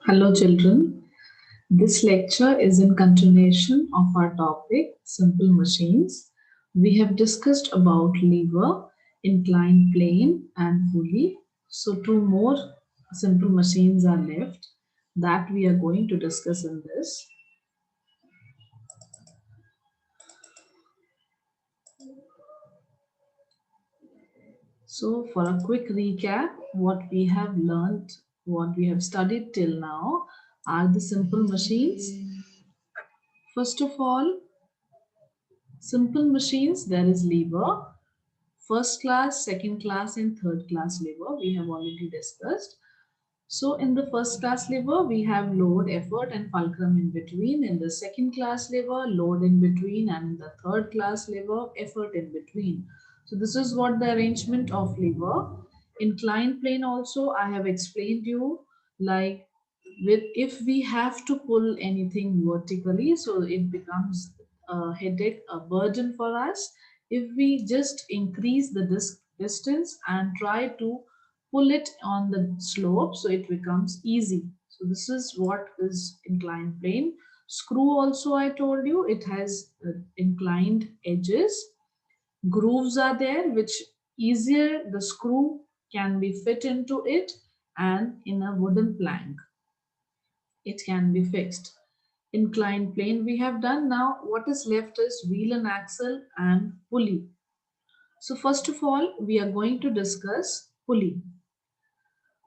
Hello, children. This lecture is in continuation of our topic, simple machines. We have discussed about lever, inclined plane, and pulley. So, two more simple machines are left that we are going to discuss in this. So, for a quick recap, what we have learned, what we have studied till now are the simple machines. First of all, simple machines, there is lever, first class, second class, and third class lever we have already discussed. So in the first class lever, we have load, effort, and fulcrum in between. In the second class lever, load in between, and in the third class lever, effort in between. So this is what the arrangement of lever. Inclined plane also, I have explained you, like with if we have to pull anything vertically, so it becomes a headache, a burden for us. If we just increase the distance and try to pull it on the slope, so it becomes easy. So this is what is inclined plane. Screw also, I told you, it has inclined edges. Grooves are there which easier the screw can be fit into it, and in a wooden plank it can be fixed. Inclined plane we have done. Now what is left is wheel and axle and pulley. So first of all we are going to discuss pulley.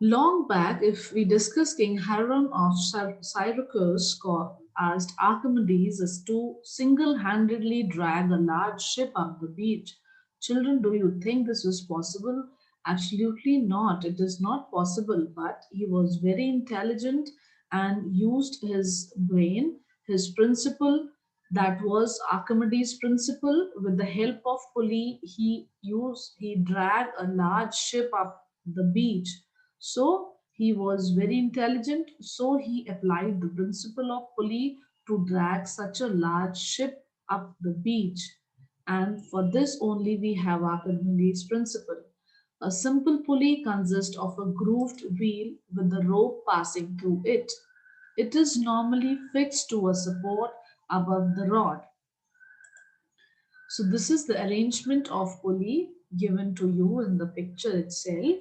Long back, if we discuss King Hiram of Syracuse asked Archimedes as to single-handedly drag a large ship up the beach. Children, do you think this is possible? Absolutely not. It is not possible, but he was very intelligent and used his brain, his principle, that was Archimedes' principle. With the help of pulley, he dragged a large ship up the beach. So he was very intelligent, so he applied the principle of pulley to drag such a large ship up the beach. And for this only we have Archimedes' principle. A simple pulley consists of a grooved wheel with the rope passing through it. It is normally fixed to a support above the rod. So this is the arrangement of pulley given to you in the picture itself,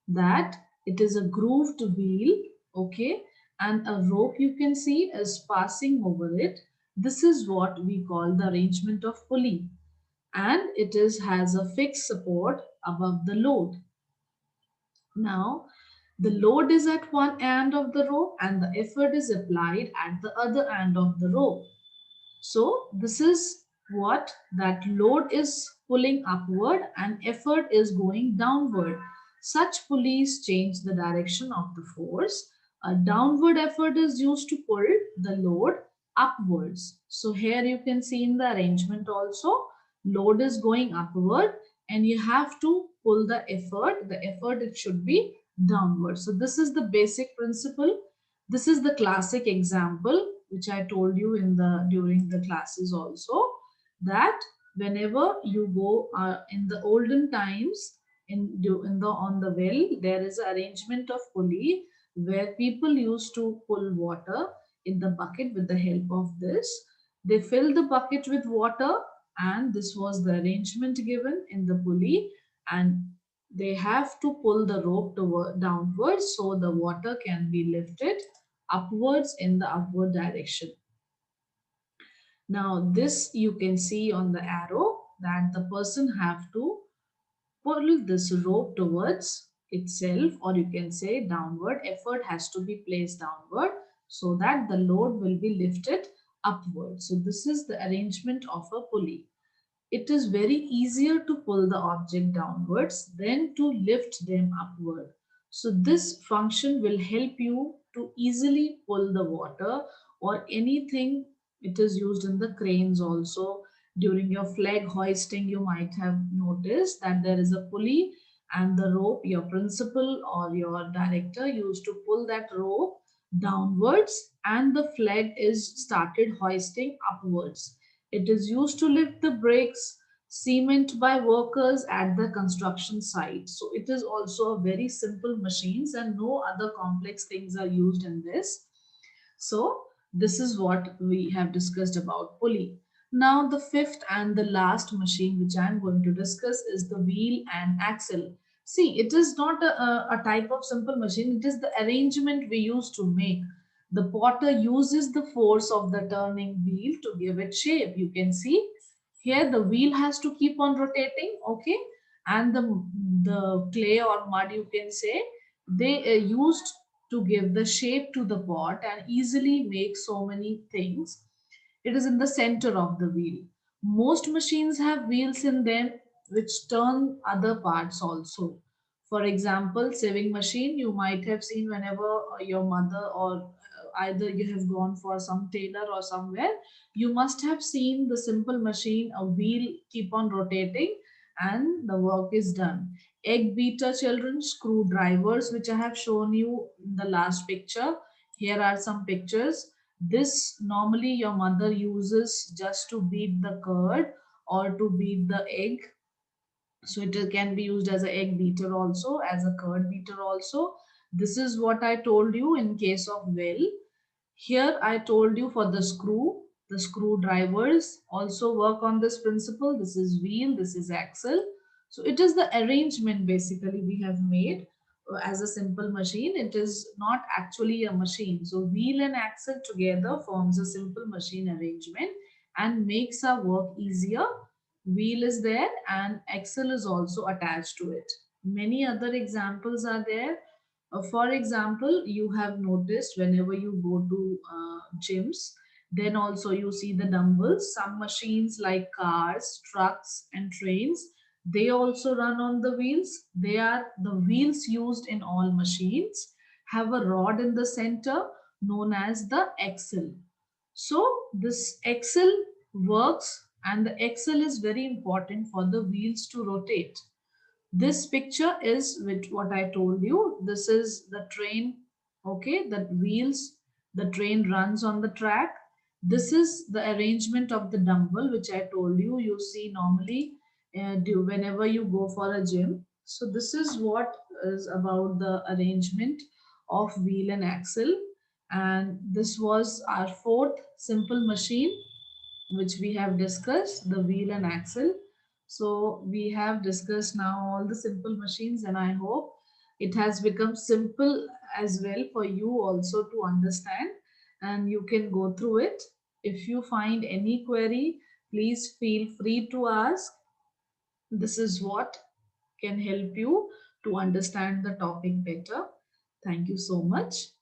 that it is a grooved wheel, okay, and a rope you can see is passing over it. This is what we call the arrangement of pulley, and it is has a fixed support above the load. Now the load is at one end of the rope and the effort is applied at the other end of the rope. So this is what that load is pulling upward and effort is going downward. Such pulleys change the direction of the force. A downward effort is used to pull the load upwards. So here you can see in the arrangement also, load is going upward and you have to pull the effort. The effort, it should be downward. So this is the basic principle. This is the classic example which I told you in the during the classes also, that whenever you go in the olden times in the on the well, there is an arrangement of pulley where people used to pull water in the bucket with the help of this. They fill the bucket with water, and this was the arrangement given in the pulley, and they have to pull the rope downwards so the water can be lifted upwards in the upward direction. Now this you can see on the arrow that the person have to pull this rope towards itself, or you can say downward. Effort has to be placed downward so that the load will be lifted upward. So this is the arrangement of a pulley. It is very easier to pull the object downwards than to lift them upward. So this function will help you to easily pull the water or anything. It is used in the cranes also. During your flag hoisting, you might have noticed that there is a pulley and the rope, your principal or your director used to pull that rope downwards and the flag is started hoisting upwards. It is used to lift the brakes. cement by workers at the construction site. So it is also a very simple machines and no other complex things are used in this. So this is what we have discussed about pulley. Now the fifth and the last machine which I am going to discuss is the wheel and axle. See, it is not a type of simple machine. It is the arrangement we use to make. The potter uses the force of the turning wheel to give it shape. You can see here the wheel has to keep on rotating, okay, and the clay or mud, you can say, they used to give the shape to the pot and easily make so many things. It is in the center of the wheel. Most machines have wheels in them which turn other parts also. For example, sewing machine, you might have seen whenever your mother or either you have gone for some tailor or somewhere, you must have seen the simple machine, a wheel keep on rotating and the work is done. Egg beater children, screwdrivers, which I have shown you in the last picture. Here are some pictures. This normally your mother uses just to beat the curd or to beat the egg. So it can be used as an egg beater also, as a curd beater also. This is what I told you in case of well. Here I told you for the screwdrivers also work on this principle. This is wheel, this is axle. So it is the arrangement basically we have made as a simple machine. It is not actually a machine. So wheel and axle together forms a simple machine arrangement and makes our work easier. Wheel is there and axle is also attached to it. Many other examples are there. For example, you have noticed whenever you go to gyms, then also you see the dumbbells. Some machines like cars, trucks, and trains, they also run on the wheels. They are the wheels used in all machines, have a rod in the center known as the axle. So this axle works, and the axle is very important for the wheels to rotate. This picture is with what I told you. This is the train, okay, that wheels, the train runs on the track. This is the arrangement of the dumbbell, which I told you. You see normally whenever you go for a gym. So this is what is about the arrangement of wheel and axle. And this was our fourth simple machine which we have discussed, the wheel and axle. So we have discussed now all the simple machines, and I hope it has become simple as well for you also to understand, and you can go through it. If you find any query, please feel free to ask. This is what can help you to understand the topic better. Thank you so much.